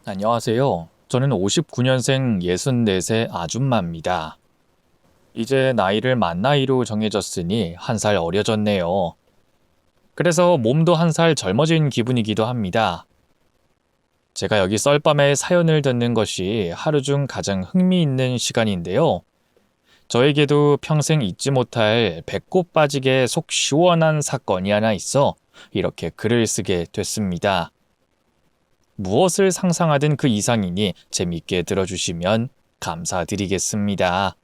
안녕하세요. 저는 59년생 64세 아줌마입니다. 이제 나이를 만 나이로 정해졌으니 한 살 어려졌네요. 그래서 몸도 한 살 젊어진 기분이기도 합니다. 제가 여기 썰밤에 사연을 듣는 것이 하루 중 가장 흥미있는 시간인데요. 저에게도 평생 잊지 못할 배꼽 빠지게 속 시원한 사건이 하나 있어 이렇게 글을 쓰게 됐습니다. 무엇을 상상하든 그 이상이니 재밌게 들어주시면 감사드리겠습니다.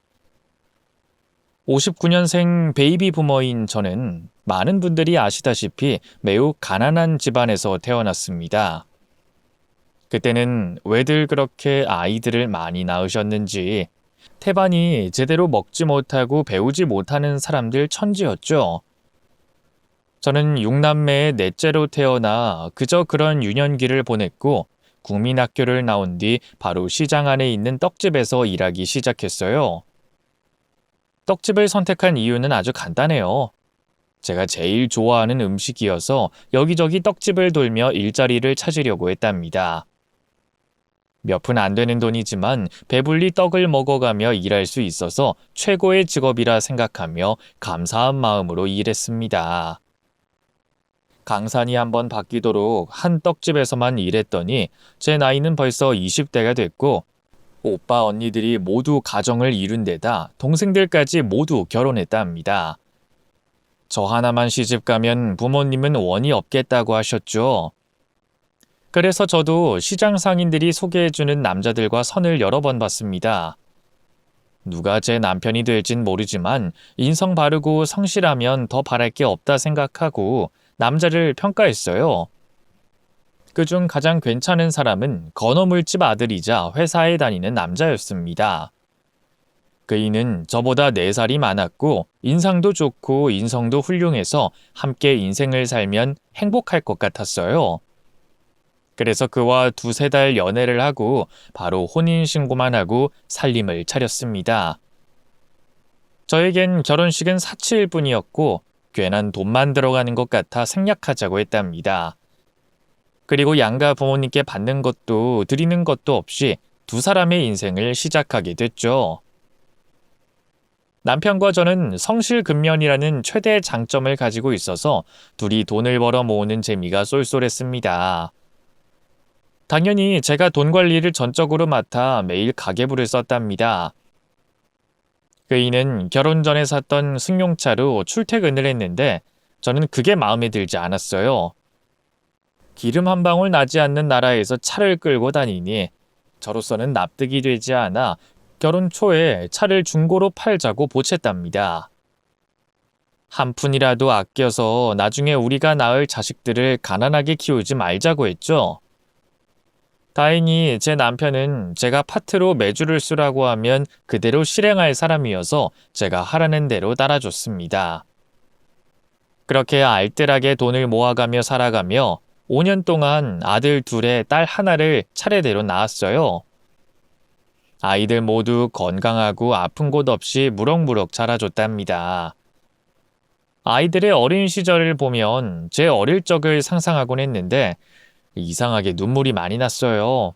59년생 베이비 부머인 저는 많은 분들이 아시다시피 매우 가난한 집안에서 태어났습니다. 그때는 왜들 그렇게 아이들을 많이 낳으셨는지 태반이 제대로 먹지 못하고 배우지 못하는 사람들 천지였죠. 저는 6남매의 넷째로 태어나 그저 그런 유년기를 보냈고 국민학교를 나온 뒤 바로 시장 안에 있는 떡집에서 일하기 시작했어요. 떡집을 선택한 이유는 아주 간단해요. 제가 제일 좋아하는 음식이어서 여기저기 떡집을 돌며 일자리를 찾으려고 했답니다. 몇 푼 안 되는 돈이지만 배불리 떡을 먹어가며 일할 수 있어서 최고의 직업이라 생각하며 감사한 마음으로 일했습니다. 강산이 한번 바뀌도록 한 떡집에서만 일했더니 제 나이는 벌써 20대가 됐고 오빠 언니들이 모두 가정을 이룬 데다 동생들까지 모두 결혼했다 합니다. 저 하나만 시집 가면 부모님은 원이 없겠다고 하셨죠. 그래서 저도 시장 상인들이 소개해주는 남자들과 선을 여러 번 봤습니다. 누가 제 남편이 될진 모르지만 인성 바르고 성실하면 더 바랄 게 없다 생각하고 남자를 평가했어요. 그중 가장 괜찮은 사람은 건어물집 아들이자 회사에 다니는 남자였습니다. 그이는 저보다 4살이 많았고 인상도 좋고 인성도 훌륭해서 함께 인생을 살면 행복할 것 같았어요. 그래서 그와 2~3달 연애를 하고 바로 혼인신고만 하고 살림을 차렸습니다. 저에겐 결혼식은 사치일 뿐이었고 괜한 돈만 들어가는 것 같아 생략하자고 했답니다. 그리고 양가 부모님께 받는 것도 드리는 것도 없이 2사람의 인생을 시작하게 됐죠. 남편과 저는 성실근면이라는 최대 장점을 가지고 있어서 둘이 돈을 벌어 모으는 재미가 쏠쏠했습니다. 당연히 제가 돈 관리를 전적으로 맡아 매일 가계부를 썼답니다. 그이는 결혼 전에 샀던 승용차로 출퇴근을 했는데 저는 그게 마음에 들지 않았어요. 기름 한 방울 나지 않는 나라에서 차를 끌고 다니니 저로서는 납득이 되지 않아 결혼 초에 차를 중고로 팔자고 보챘답니다. 한 푼이라도 아껴서 나중에 우리가 낳을 자식들을 가난하게 키우지 말자고 했죠. 다행히 제 남편은 제가 파트로 매주를 쓰라고 하면 그대로 실행할 사람이어서 제가 하라는 대로 따라줬습니다. 그렇게 알뜰하게 돈을 모아가며 살아가며 5년 동안 아들 2에 딸 1를 차례대로 낳았어요. 아이들 모두 건강하고 아픈 곳 없이 무럭무럭 자라줬답니다. 아이들의 어린 시절을 보면 제 어릴 적을 상상하곤 했는데 이상하게 눈물이 많이 났어요.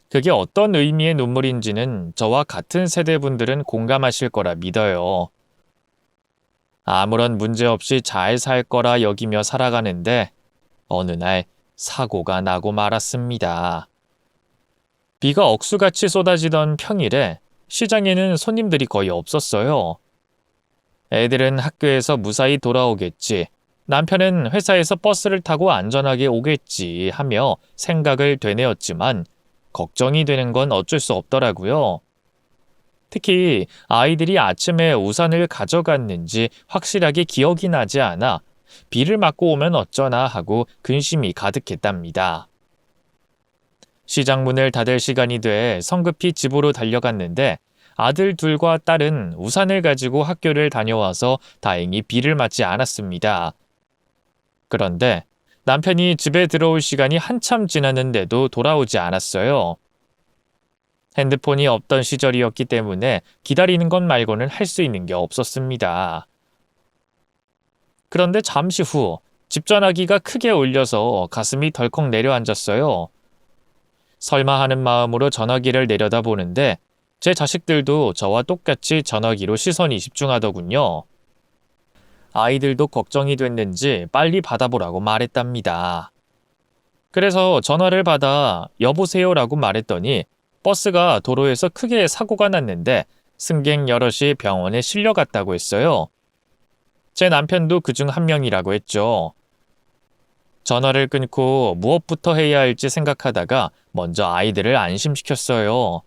그게 어떤 의미의 눈물인지는 저와 같은 세대 분들은 공감하실 거라 믿어요. 아무런 문제 없이 잘 살 거라 여기며 살아가는데 어느 날 사고가 나고 말았습니다. 비가 억수같이 쏟아지던 평일에 시장에는 손님들이 거의 없었어요. 애들은 학교에서 무사히 돌아오겠지, 남편은 회사에서 버스를 타고 안전하게 오겠지 하며 생각을 되뇌었지만 걱정이 되는 건 어쩔 수 없더라고요. 특히 아이들이 아침에 우산을 가져갔는지 확실하게 기억이 나지 않아 비를 맞고 오면 어쩌나 하고 근심이 가득했답니다. 시장 문을 닫을 시간이 돼 성급히 집으로 달려갔는데 아들 2과 딸은 우산을 가지고 학교를 다녀와서 다행히 비를 맞지 않았습니다. 그런데 남편이 집에 들어올 시간이 한참 지났는데도 돌아오지 않았어요. 핸드폰이 없던 시절이었기 때문에 기다리는 것 말고는 할 수 있는 게 없었습니다. 그런데 잠시 후 집 전화기가 크게 울려서 가슴이 덜컥 내려앉았어요. 설마 하는 마음으로 전화기를 내려다보는데 제 자식들도 저와 똑같이 전화기로 시선이 집중하더군요. 아이들도 걱정이 됐는지 빨리 받아보라고 말했답니다. 그래서 전화를 받아 여보세요라고 말했더니 버스가 도로에서 크게 사고가 났는데 승객 여럿이 병원에 실려갔다고 했어요. 제 남편도 그중 한 명이라고 했죠. 전화를 끊고 무엇부터 해야 할지 생각하다가 먼저 아이들을 안심시켰어요.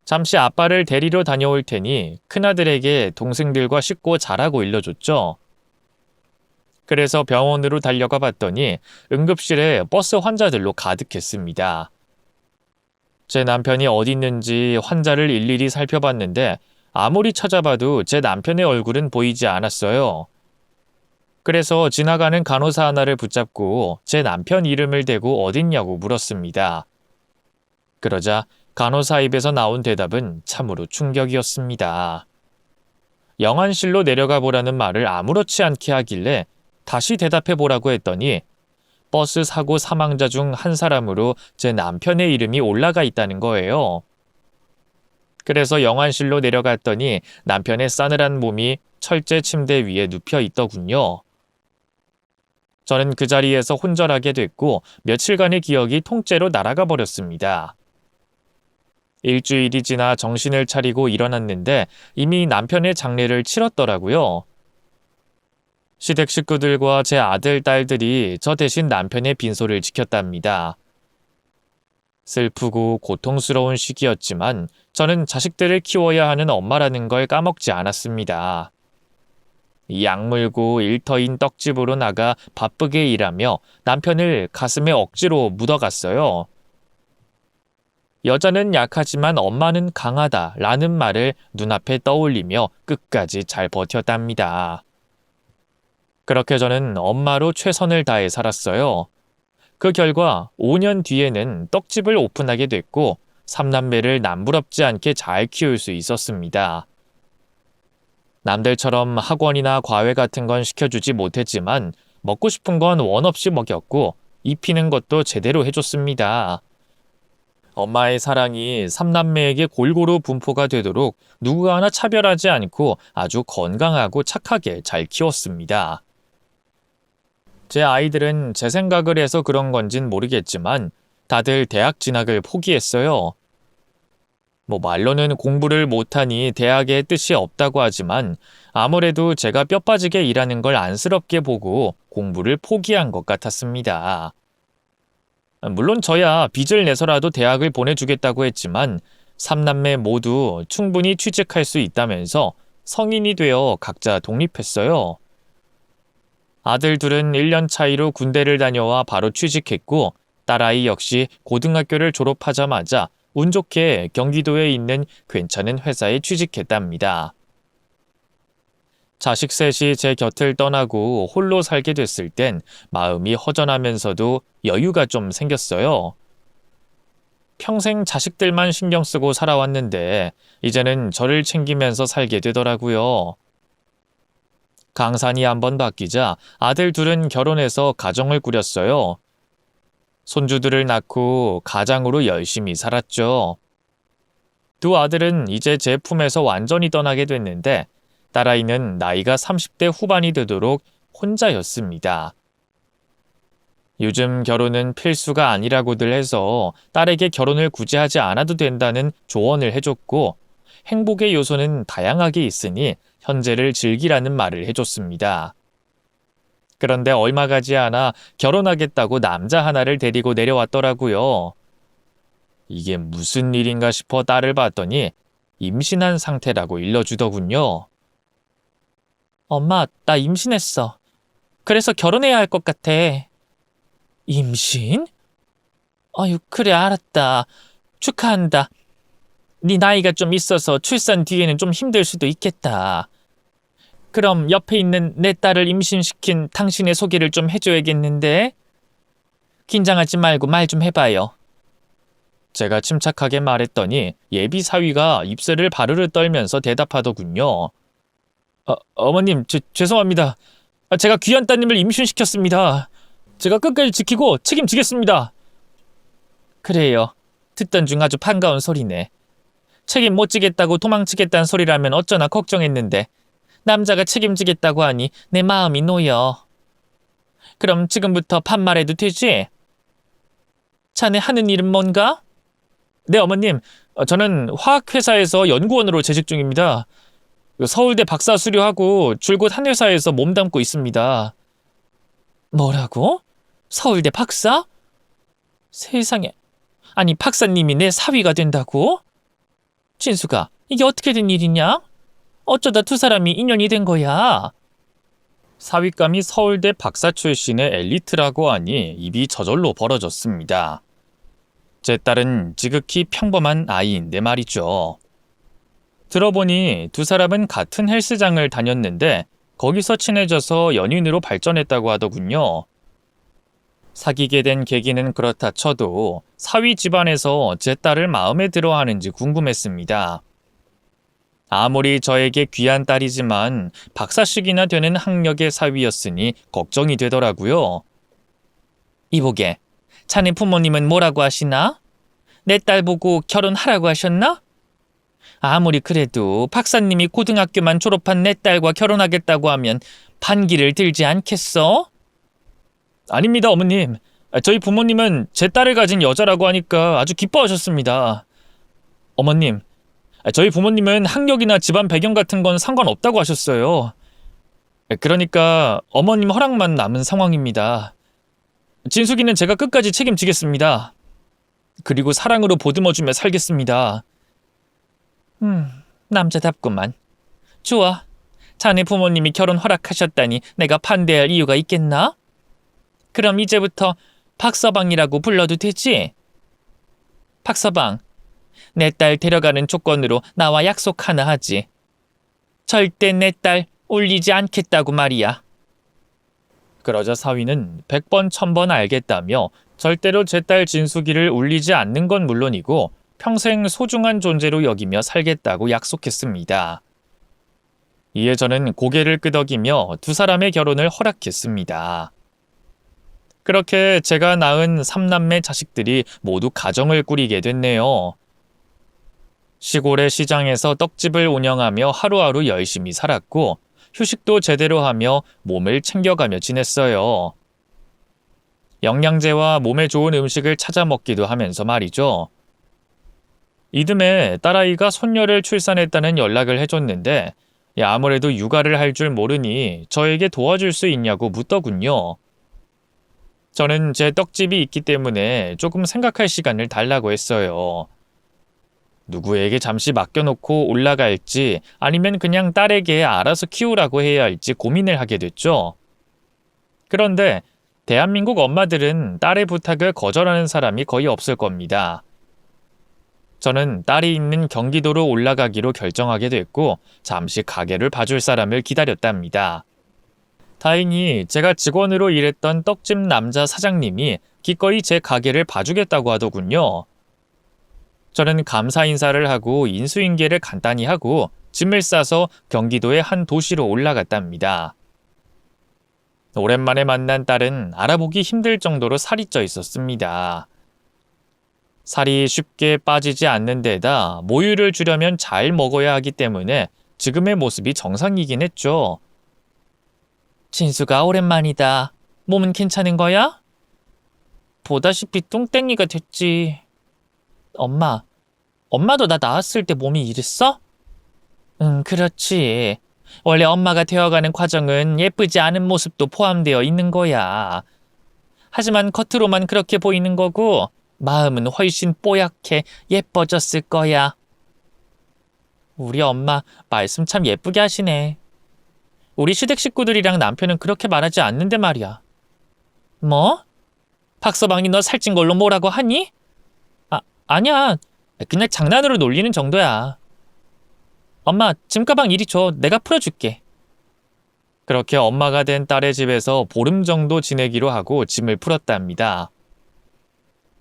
잠시 아빠를 데리러 다녀올 테니 큰아들에게 동생들과 씻고 자라고 일러줬죠. 그래서 병원으로 달려가 봤더니 응급실에 버스 환자들로 가득했습니다. 제 남편이 어디 있는지 환자를 일일이 살펴봤는데 아무리 찾아봐도 제 남편의 얼굴은 보이지 않았어요. 그래서 지나가는 간호사 하나를 붙잡고 제 남편 이름을 대고 어딨냐고 물었습니다. 그러자 간호사 입에서 나온 대답은 참으로 충격이었습니다. 영안실로 내려가 보라는 말을 아무렇지 않게 하길래 다시 대답해 보라고 했더니 버스 사고 사망자 중 한 사람으로 제 남편의 이름이 올라가 있다는 거예요. 그래서 영안실로 내려갔더니 남편의 싸늘한 몸이 철제 침대 위에 눕혀 있더군요. 저는 그 자리에서 혼절하게 됐고 며칠간의 기억이 통째로 날아가 버렸습니다. 일주일이 지나 정신을 차리고 일어났는데 이미 남편의 장례를 치렀더라고요. 시댁 식구들과 제 아들, 딸들이 저 대신 남편의 빈소를 지켰답니다. 슬프고 고통스러운 시기였지만 저는 자식들을 키워야 하는 엄마라는 걸 까먹지 않았습니다. 약물고 일터인 떡집으로 나가 바쁘게 일하며 남편을 가슴에 억지로 묻어갔어요. 여자는 약하지만 엄마는 강하다라는 말을 눈앞에 떠올리며 끝까지 잘 버텼답니다. 그렇게 저는 엄마로 최선을 다해 살았어요. 그 결과 5년 뒤에는 떡집을 오픈하게 됐고 3남매를 남부럽지 않게 잘 키울 수 있었습니다. 남들처럼 학원이나 과외 같은 건 시켜주지 못했지만 먹고 싶은 건 원 없이 먹였고 입히는 것도 제대로 해줬습니다. 엄마의 사랑이 3남매에게 골고루 분포가 되도록 누구 하나 차별하지 않고 아주 건강하고 착하게 잘 키웠습니다. 제 아이들은 제 생각을 해서 그런 건진 모르겠지만 다들 대학 진학을 포기했어요. 말로는 공부를 못하니 대학에 뜻이 없다고 하지만 아무래도 제가 뼈 빠지게 일하는 걸 안쓰럽게 보고 공부를 포기한 것 같았습니다. 물론 저야 빚을 내서라도 대학을 보내주겠다고 했지만 3남매 모두 충분히 취직할 수 있다면서 성인이 되어 각자 독립했어요. 아들 둘은 1년 차이로 군대를 다녀와 바로 취직했고 딸아이 역시 고등학교를 졸업하자마자 운 좋게 경기도에 있는 괜찮은 회사에 취직했답니다. 자식 셋이 제 곁을 떠나고 홀로 살게 됐을 땐 마음이 허전하면서도 여유가 좀 생겼어요. 평생 자식들만 신경 쓰고 살아왔는데 이제는 저를 챙기면서 살게 되더라고요. 강산이 한번 바뀌자 아들 둘은 결혼해서 가정을 꾸렸어요. 손주들을 낳고 가장으로 열심히 살았죠. 두 아들은 이제 제 품에서 완전히 떠나게 됐는데 딸아이는 나이가 30대 후반이 되도록 혼자였습니다. 요즘 결혼은 필수가 아니라고들 해서 딸에게 결혼을 굳이 하지 않아도 된다는 조언을 해줬고 행복의 요소는 다양하게 있으니 현재를 즐기라는 말을 해줬습니다. 그런데 얼마 가지 않아 결혼하겠다고 남자 하나를 데리고 내려왔더라고요. 이게 무슨 일인가 싶어 딸을 봤더니 임신한 상태라고 일러주더군요. 엄마, 나 임신했어. 그래서 결혼해야 할 것 같아. 임신? 아유, 그래, 알았다. 축하한다. 네 나이가 좀 있어서 출산 뒤에는 좀 힘들 수도 있겠다. 그럼 옆에 있는 내 딸을 임신시킨 당신의 소개를 좀 해줘야겠는데? 긴장하지 말고 말 좀 해봐요. 제가 침착하게 말했더니 예비 사위가 입술을 바르르 떨면서 대답하더군요. 어머님, 죄송합니다. 제가 귀한 따님을 임신시켰습니다. 제가 끝까지 지키고 책임지겠습니다. 그래요. 듣던 중 아주 반가운 소리네. 책임 못 지겠다고 도망치겠다는 소리라면 어쩌나 걱정했는데 남자가 책임지겠다고 하니 내 마음이 놓여. 그럼 지금부터 반말해도 되지? 자네 하는 일은 뭔가? 네, 어머님. 저는 화학회사에서 연구원으로 재직 중입니다. 서울대 박사 수료하고 줄곧 한 회사에서 몸담고 있습니다. 뭐라고? 서울대 박사? 세상에. 아니, 박사님이 내 사위가 된다고? 진수가, 이게 어떻게 된 일이냐? 어쩌다 두 사람이 인연이 된 거야? 사윗감이 서울대 박사 출신의 엘리트라고 하니 입이 저절로 벌어졌습니다. 제 딸은 지극히 평범한 아이인데 말이죠. 들어보니 두 사람은 같은 헬스장을 다녔는데 거기서 친해져서 연인으로 발전했다고 하더군요. 사귀게 된 계기는 그렇다 쳐도 사위 집안에서 제 딸을 마음에 들어 하는지 궁금했습니다. 아무리 저에게 귀한 딸이지만 박사씩이나 되는 학력의 사위였으니 걱정이 되더라고요. 이보게, 자네 부모님은 뭐라고 하시나? 내 딸 보고 결혼하라고 하셨나? 아무리 그래도 박사님이 고등학교만 졸업한 내 딸과 결혼하겠다고 하면 반기를 들지 않겠어? 아닙니다, 어머님. 저희 부모님은 제 딸을 가진 여자라고 하니까 아주 기뻐하셨습니다. 어머님, 저희 부모님은 학력이나 집안 배경 같은 건 상관없다고 하셨어요. 그러니까 어머님 허락만 남은 상황입니다. 진숙이는 제가 끝까지 책임지겠습니다. 그리고 사랑으로 보듬어주며 살겠습니다. 남자답구만. 좋아. 자네 부모님이 결혼 허락하셨다니 내가 반대할 이유가 있겠나? 그럼 이제부터 박서방이라고 불러도 되지? 박서방, 내 딸 데려가는 조건으로 나와 약속 하나 하지. 절대 내 딸 울리지 않겠다고 말이야. 그러자 사위는 100번 1000번 알겠다며 절대로 제 딸 진숙이를 울리지 않는 건 물론이고 평생 소중한 존재로 여기며 살겠다고 약속했습니다. 이에 저는 고개를 끄덕이며 두 사람의 결혼을 허락했습니다. 그렇게 제가 낳은 3남매 자식들이 모두 가정을 꾸리게 됐네요. 시골의 시장에서 떡집을 운영하며 하루하루 열심히 살았고 휴식도 제대로 하며 몸을 챙겨가며 지냈어요. 영양제와 몸에 좋은 음식을 찾아 먹기도 하면서 말이죠. 이듬해 딸아이가 손녀를 출산했다는 연락을 해줬는데 아무래도 육아를 할 줄 모르니 저에게 도와줄 수 있냐고 묻더군요. 저는 제 떡집이 있기 때문에 조금 생각할 시간을 달라고 했어요. 누구에게 잠시 맡겨놓고 올라갈지 아니면 그냥 딸에게 알아서 키우라고 해야 할지 고민을 하게 됐죠. 그런데 대한민국 엄마들은 딸의 부탁을 거절하는 사람이 거의 없을 겁니다. 저는 딸이 있는 경기도로 올라가기로 결정하게 됐고 잠시 가게를 봐줄 사람을 기다렸답니다. 다행히 제가 직원으로 일했던 떡집 남자 사장님이 기꺼이 제 가게를 봐주겠다고 하더군요. 저는 감사 인사를 하고 인수인계를 간단히 하고 짐을 싸서 경기도의 한 도시로 올라갔답니다. 오랜만에 만난 딸은 알아보기 힘들 정도로 살이 쪄 있었습니다. 살이 쉽게 빠지지 않는 데다 모유를 주려면 잘 먹어야 하기 때문에 지금의 모습이 정상이긴 했죠. 진수가 오랜만이다. 몸은 괜찮은 거야? 보다시피 뚱땡이가 됐지. 엄마도 나 낳았을 때 몸이 이랬어? 응, 그렇지. 원래 엄마가 되어가는 과정은 예쁘지 않은 모습도 포함되어 있는 거야. 하지만 겉으로만 그렇게 보이는 거고 마음은 훨씬 뽀얗게 예뻐졌을 거야. 우리 엄마 말씀 참 예쁘게 하시네. 우리 시댁 식구들이랑 남편은 그렇게 말하지 않는데 말이야. 뭐? 박서방이 너 살찐 걸로 뭐라고 하니? 아니야. 그냥 장난으로 놀리는 정도야. 엄마, 짐가방 이리 줘. 내가 풀어줄게. 그렇게 엄마가 된 딸의 집에서 보름 정도 지내기로 하고 짐을 풀었답니다.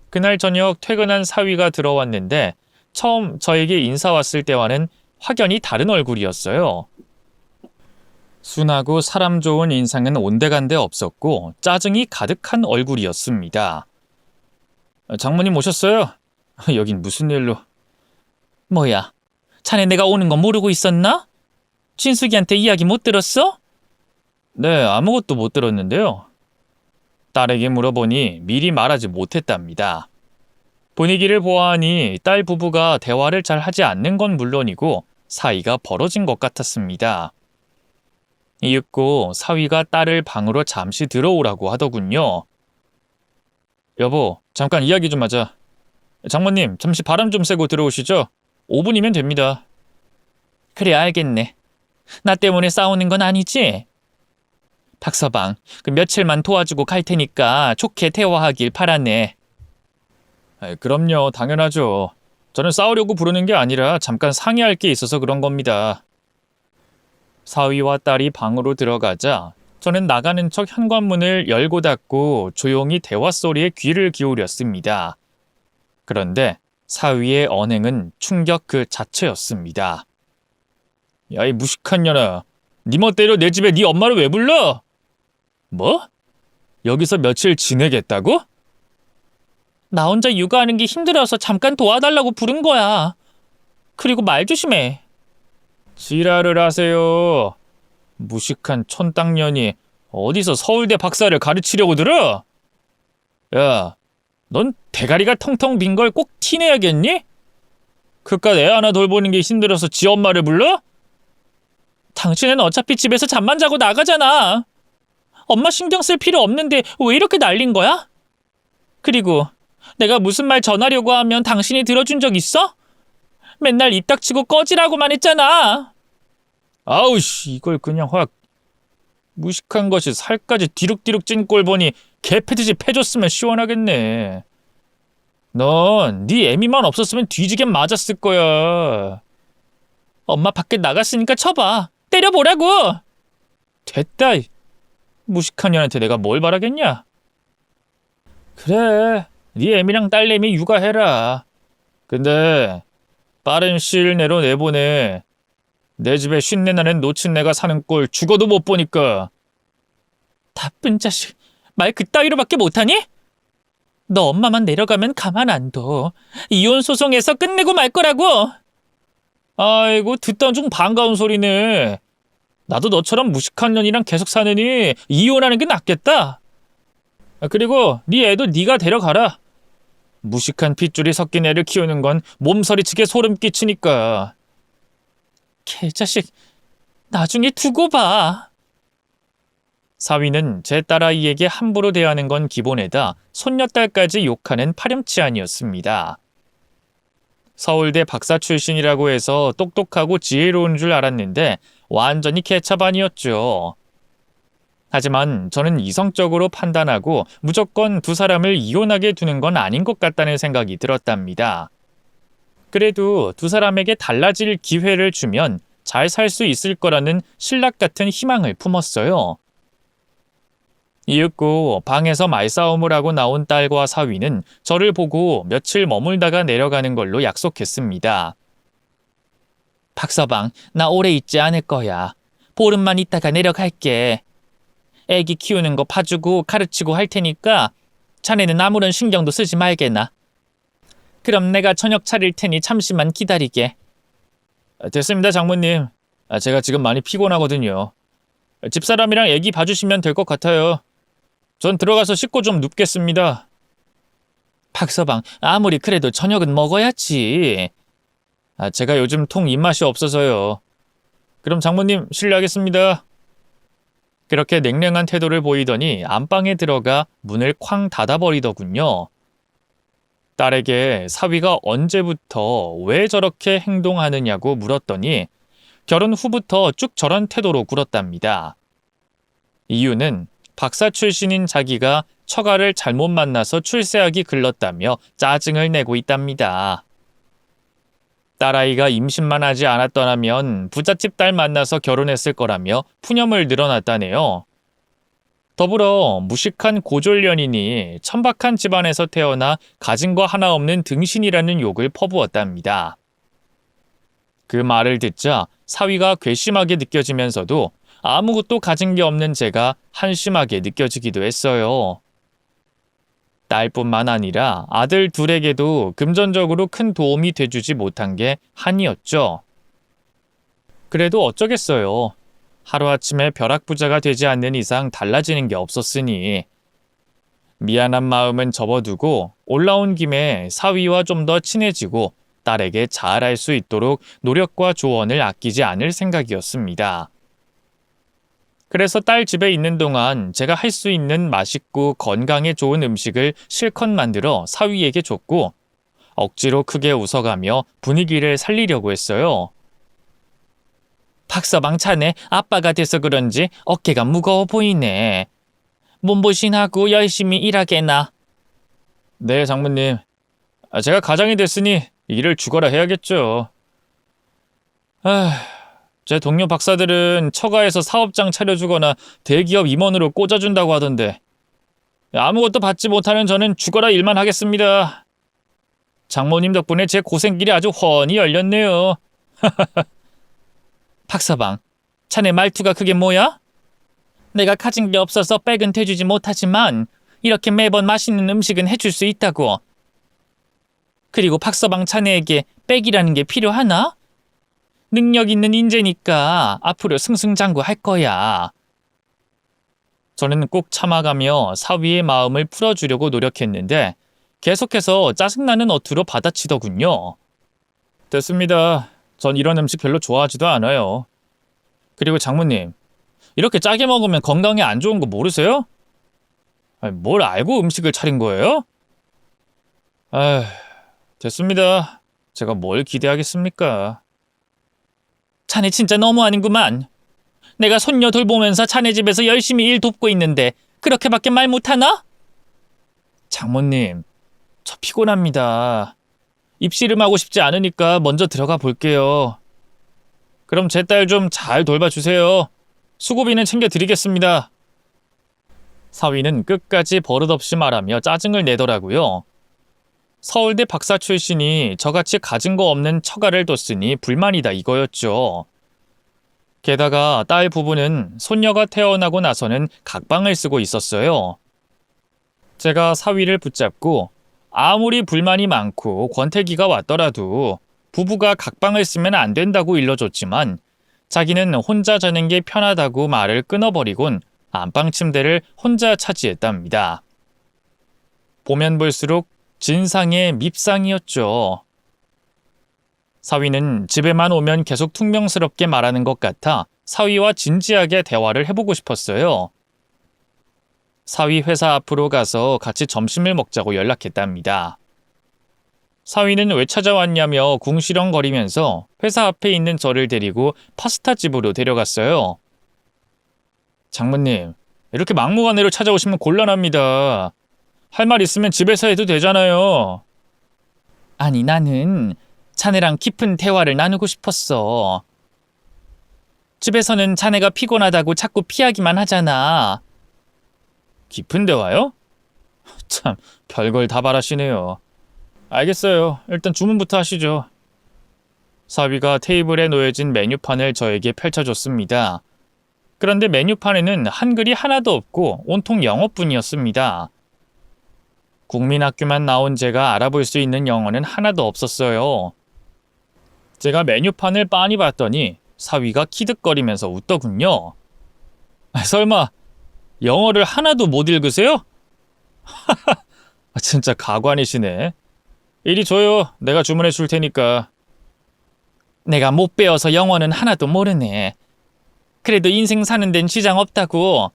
그날 저녁 퇴근한 사위가 들어왔는데 처음 저에게 인사 왔을 때와는 확연히 다른 얼굴이었어요. 순하고 사람 좋은 인상은 온데간데 없었고 짜증이 가득한 얼굴이었습니다. 장모님 오셨어요? 여긴 무슨 일로? 뭐야, 자네 내가 오는 거 모르고 있었나? 진숙이한테 이야기 못 들었어? 네, 아무것도 못 들었는데요. 딸에게 물어보니 미리 말하지 못했답니다. 분위기를 보아하니 딸 부부가 대화를 잘 하지 않는 건 물론이고 사이가 벌어진 것 같았습니다. 이윽고 사위가 딸을 방으로 잠시 들어오라고 하더군요. 여보, 잠깐 이야기 좀 하자. 장모님, 잠시 바람 좀 쐬고 들어오시죠? 5분이면 됩니다. 그래, 알겠네. 나 때문에 싸우는 건 아니지? 박서방, 그 며칠만 도와주고 갈 테니까 좋게 대화하길 바라네. 그럼요, 당연하죠. 저는 싸우려고 부르는 게 아니라 잠깐 상의할 게 있어서 그런 겁니다. 사위와 딸이 방으로 들어가자 저는 나가는 척 현관문을 열고 닫고 조용히 대화 소리에 귀를 기울였습니다. 그런데 사위의 언행은 충격 그 자체였습니다. 야, 이 무식한 년아. 네 멋대로 내 집에 네 엄마를 왜 불러? 뭐? 여기서 며칠 지내겠다고? 나 혼자 육아하는 게 힘들어서 잠깐 도와달라고 부른 거야. 그리고 말 조심해. 지랄을 하세요. 무식한 촌땅년이 어디서 서울대 박사를 가르치려고 들어? 야, 넌 대가리가 텅텅 빈 걸 꼭 티내야겠니? 그깟 애 하나 돌보는 게 힘들어서 지 엄마를 불러? 당신은 어차피 집에서 잠만 자고 나가잖아. 엄마 신경 쓸 필요 없는데 왜 이렇게 날린 거야? 그리고 내가 무슨 말 전하려고 하면 당신이 들어준 적 있어? 맨날 입 닥치고 꺼지라고만 했잖아. 아우씨, 이걸 그냥 확. 무식한 것이 살까지 뒤룩뒤룩 찐 꼴 보니 개 패듯이 패줬으면 시원하겠네. 넌 네 애미만 없었으면 뒤지게 맞았을 거야. 엄마 밖에 나갔으니까 쳐봐. 때려보라고. 됐다. 무식한 년한테 내가 뭘 바라겠냐? 그래, 네 애미랑 딸내미 육아해라. 근데 빠른 시일 내로 내보내. 내 집에 쉰내 나는 노친내가 사는 꼴 죽어도 못 보니까. 나쁜 자식. 말 그따위로밖에 못하니? 너 엄마만 내려가면 가만 안 둬. 이혼 소송에서 끝내고 말 거라고. 아이고, 듣던 중 반가운 소리네. 나도 너처럼 무식한 년이랑 계속 사느니 이혼하는 게 낫겠다. 그리고 네 애도 네가 데려가라. 무식한 핏줄이 섞인 애를 키우는 건 몸서리치게 소름 끼치니까. 개자식. 나중에 두고 봐. 사위는 제 딸아이에게 함부로 대하는 건 기본에다 손녀딸까지 욕하는 파렴치한이었습니다. 서울대 박사 출신이라고 해서 똑똑하고 지혜로운 줄 알았는데 완전히 개차반이었죠. 하지만 저는 이성적으로 판단하고 무조건 두 사람을 이혼하게 두는 건 아닌 것 같다는 생각이 들었답니다. 그래도 두 사람에게 달라질 기회를 주면 잘 살 수 있을 거라는 신락 같은 희망을 품었어요. 이윽고 방에서 말싸움을 하고 나온 딸과 사위는 저를 보고 며칠 머물다가 내려가는 걸로 약속했습니다. 박서방, 나 오래 있지 않을 거야. 보름만 있다가 내려갈게. 애기 키우는 거 봐주고 가르치고 할 테니까 자네는 아무런 신경도 쓰지 말게나. 그럼 내가 저녁 차릴 테니 잠시만 기다리게. 됐습니다, 장모님. 제가 지금 많이 피곤하거든요. 집사람이랑 애기 봐주시면 될 것 같아요. 전 들어가서 씻고 좀 눕겠습니다. 박서방, 아무리 그래도 저녁은 먹어야지. 제가 요즘 통 입맛이 없어서요. 그럼 장모님 실례하겠습니다. 그렇게 냉랭한 태도를 보이더니 안방에 들어가 문을 쾅 닫아버리더군요. 딸에게 사위가 언제부터 왜 저렇게 행동하느냐고 물었더니 결혼 후부터 쭉 저런 태도로 굴었답니다. 이유는 박사 출신인 자기가 처가를 잘못 만나서 출세하기 글렀다며 짜증을 내고 있답니다. 딸아이가 임신만 하지 않았더라면 부잣집 딸 만나서 결혼했을 거라며 푸념을 늘어놨다네요. 더불어 무식한 고졸년이니 천박한 집안에서 태어나 가진 거 하나 없는 등신이라는 욕을 퍼부었답니다. 그 말을 듣자 사위가 괘씸하게 느껴지면서도 아무것도 가진 게 없는 제가 한심하게 느껴지기도 했어요. 딸뿐만 아니라 아들 둘에게도 금전적으로 큰 도움이 돼주지 못한 게 한이었죠. 그래도 어쩌겠어요. 하루아침에 벼락부자가 되지 않는 이상 달라지는 게 없었으니 미안한 마음은 접어두고 올라온 김에 사위와 좀 더 친해지고 딸에게 잘할 수 있도록 노력과 조언을 아끼지 않을 생각이었습니다. 그래서 딸 집에 있는 동안 제가 할 수 있는 맛있고 건강에 좋은 음식을 실컷 만들어 사위에게 줬고 억지로 크게 웃어가며 분위기를 살리려고 했어요. 박서방 자네 아빠가 돼서 그런지 어깨가 무거워 보이네. 몸보신하고 열심히 일하게나. 네, 장모님. 제가 가장이 됐으니 일을 죽어라 해야겠죠. 제 동료 박사들은 처가에서 사업장 차려주거나 대기업 임원으로 꽂아준다고 하던데 아무것도 받지 못하는 저는 죽어라 일만 하겠습니다. 장모님 덕분에 제 고생길이 아주 훤히 열렸네요. 박서방, 자네 말투가 그게 뭐야? 내가 가진 게 없어서 백은 돼주지 못하지만 이렇게 매번 맛있는 음식은 해줄 수 있다고. 그리고 박서방 자네에게 백이라는 게 필요하나? 능력 있는 인재니까 앞으로 승승장구할 거야. 저는 꼭 참아가며 사위의 마음을 풀어주려고 노력했는데 계속해서 짜증나는 어투로 받아치더군요. 됐습니다. 전 이런 음식 별로 좋아하지도 않아요. 그리고 장모님, 이렇게 짜게 먹으면 건강에 안 좋은 거 모르세요? 뭘 알고 음식을 차린 거예요? 됐습니다. 제가 뭘 기대하겠습니까? 자네 진짜 너무 아닌구만. 내가 손녀 돌보면서 자네 집에서 열심히 일 돕고 있는데 그렇게밖에 말 못하나? 장모님, 저 피곤합니다. 입씨름하고 싶지 않으니까 먼저 들어가 볼게요. 그럼 제 딸 좀 잘 돌봐주세요. 수고비는 챙겨드리겠습니다. 사위는 끝까지 버릇없이 말하며 짜증을 내더라고요. 서울대 박사 출신이 저같이 가진 거 없는 처가를 뒀으니 불만이다 이거였죠. 게다가 딸 부부는 손녀가 태어나고 나서는 각방을 쓰고 있었어요. 제가 사위를 붙잡고 아무리 불만이 많고 권태기가 왔더라도 부부가 각방을 쓰면 안 된다고 일러줬지만 자기는 혼자 자는 게 편하다고 말을 끊어버리곤 안방 침대를 혼자 차지했답니다. 보면 볼수록 진상의 밉상이었죠. 사위는 집에만 오면 계속 퉁명스럽게 말하는 것 같아 사위와 진지하게 대화를 해보고 싶었어요. 사위 회사 앞으로 가서 같이 점심을 먹자고 연락했답니다. 사위는 왜 찾아왔냐며 궁시렁거리면서 회사 앞에 있는 저를 데리고 파스타 집으로 데려갔어요. 장모님, 이렇게 막무가내로 찾아오시면 곤란합니다. 할 말 있으면 집에서 해도 되잖아요. 아니, 나는 자네랑 깊은 대화를 나누고 싶었어. 집에서는 자네가 피곤하다고 자꾸 피하기만 하잖아. 깊은 대화요? 참, 별걸 다 바라시네요. 알겠어요. 일단 주문부터 하시죠. 사위가 테이블에 놓여진 메뉴판을 저에게 펼쳐줬습니다. 그런데 메뉴판에는 한글이 하나도 없고 온통 영어뿐이었습니다. 국민학교만 나온 제가 알아볼 수 있는 영어는 하나도 없었어요. 제가 메뉴판을 빤히 봤더니 사위가 키득거리면서 웃더군요. 설마 영어를 하나도 못 읽으세요? 진짜 가관이시네. 이리 줘요. 내가 주문해 줄 테니까. 내가 못 배워서 영어는 하나도 모르네. 그래도 인생 사는 데는 지장 없다고.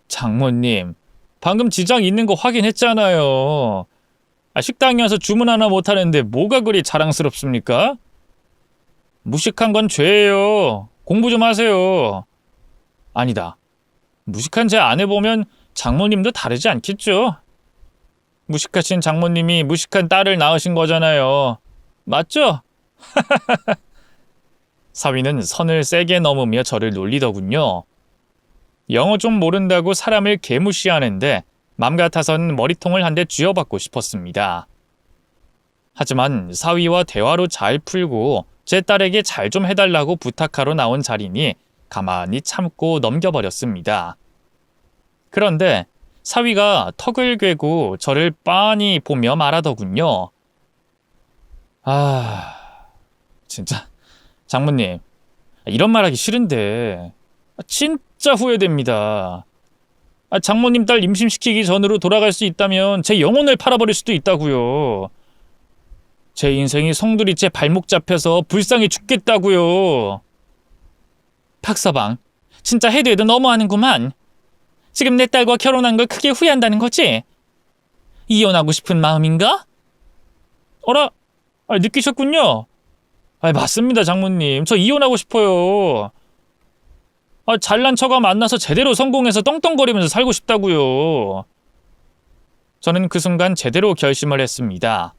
장모님, 방금 지장 있는 거 확인했잖아요. 식당에 와서 주문 하나 못하는데 뭐가 그리 자랑스럽습니까? 무식한 건 죄예요. 공부 좀 하세요. 아니다. 무식한 제 아내 보면 장모님도 다르지 않겠죠? 무식하신 장모님이 무식한 딸을 낳으신 거잖아요. 맞죠? 사위는 선을 세게 넘으며 저를 놀리더군요. 영어 좀 모른다고 사람을 개무시하는데 맘 같아선 머리통을 한 대 쥐어받고 싶었습니다. 하지만 사위와 대화로 잘 풀고 제 딸에게 잘 좀 해달라고 부탁하러 나온 자리니 가만히 참고 넘겨버렸습니다. 그런데 사위가 턱을 괴고 저를 빤히 보며 말하더군요. 진짜 장모님, 이런 말하기 싫은데 진짜 후회됩니다. 장모님 딸 임신시키기 전으로 돌아갈 수 있다면 제 영혼을 팔아버릴 수도 있다고요. 제 인생이 송두리째 발목 잡혀서 불쌍해 죽겠다고요. 박서방, 진짜 해도 해도 너무하는구만. 지금 내 딸과 결혼한 걸 크게 후회한다는 거지? 이혼하고 싶은 마음인가? 어라? 느끼셨군요. 맞습니다, 장모님. 저 이혼하고 싶어요. 잘난 처가 만나서 제대로 성공해서 떵떵거리면서 살고 싶다고요. 저는 그 순간 제대로 결심을 했습니다.